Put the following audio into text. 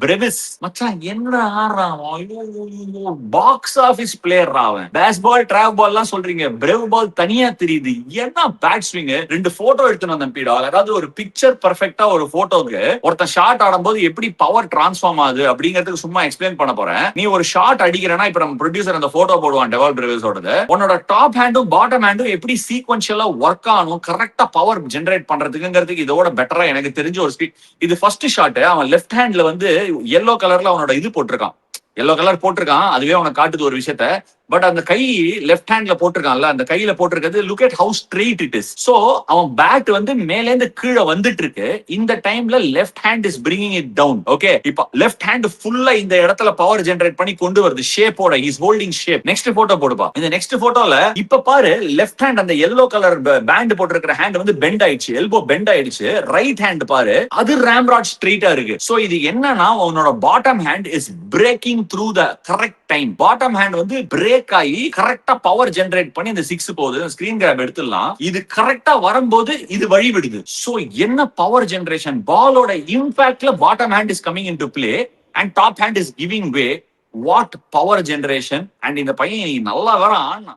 Brevis மச்சான் என்ன ஆடுறான், பாக்ஸ் ஆபீஸ் பிளேயர் அவன். பேஸ்பால் டிராக் பால் எல்லாம் சொல்றீங்க, பிரெவ் பால் தனியா தெரியுது. என்ன பேட் ஸ்விங். 2 போட்டோ எடுத்துன்னு வந்தேன் பீடா. அதாவது ஒரு பிக்சர் பர்ஃபெக்ட்டா ஒரு போட்டோக்கு ஒருத்தன் ஷாட் ஆடும்போது எப்படி பவர் டிரான்ஸ்ஃபார்ம் ஆகுது அப்படிங்கிறதுக்கு சும்மா எக்ஸ்பிளைன் பண்ண போறேன். நீ ஒரு ஷாட் அடிக்கிறனா, இப்ப நம்ம ப்ரொடியூசர் அந்த போட்டோ போடுவான் டெவால் பிரெவிஸோடது. உன்னோட டாப் ஹேண்டும் பாட்டம் ஹேண்டும் எப்படி சீக்வென்ஷியலா ஒர்க் ஆகணும், கரெக்டா பவர் ஜெனரேட் பண்றதுக்குங்கிறதுக்கு இதோட பெட்டரா எனக்கு தெரிஞ்ச ஒரு ஸ்பீட். இது ஃபர்ஸ்ட் ஷாட். அவன் லெஃப்ட் ஹேண்ட்ல வந்து yellow கலர்ல அவனோட இது போட்டிருக்கான், yellow கலர் போட்டிருக்கான். அதுவே அவனுக்கு காட்டுது ஒரு விஷயத்த. பட் அந்த கை லெஃப்ட் ஹேண்ட்ல போட்டிருக்கான்ல, அந்த கையில போட்டிருக்கிறது look at how straight it is. So அவன் பேட் வந்து மேல இருந்து கீழே வந்துட்டு இருக்கு. இந்த டைம்ல left hand is bringing it down. Okay, இப்போ லெஃப்ட் ஹேண்ட் ஃபுல்லா இந்த இடத்துல பவர் ஜெனரேட் பண்ணி கொண்டு வருது ஷேப்போட. Is holding shape. Next photo போடுப்பா. இந்த நெக்ஸ்ட் போட்டோல இப்ப பாரு, லெஃப்ட் ஹேண்ட் அந்த yellow கலர் பேண்ட் போட்டிருக்கிற ஹேண்ட் வந்து பெண்ட் ஆயிடுச்சு, எல்போ பெண்ட் ஆயிடுச்சு. ரைட் ஹேண்ட் பாரு, அது ராம்ராட் ஸ்ட்ரெயிட்டா இருக்கு. சோ இது என்னன்னா, உன்னோட bottom hand is braking through the correct time. Bottom hand வந்து பிரேக் ஆகி கரெக்டா பவர் ஜெனரேட் பண்ணி இந்த 6 போகுது. ஸ்கிரீன் கிராப் எடுத்துடலாம். இது கரெக்டா வரும்போது இது வழி விடுது. சோ என்ன பவர் ஜெனரேஷன். பாலோட இம்பாக்ட்ல bottom hand is coming into play and top hand is giving way. What power generation. And இந்த பையன் நல்லா வர ஆனா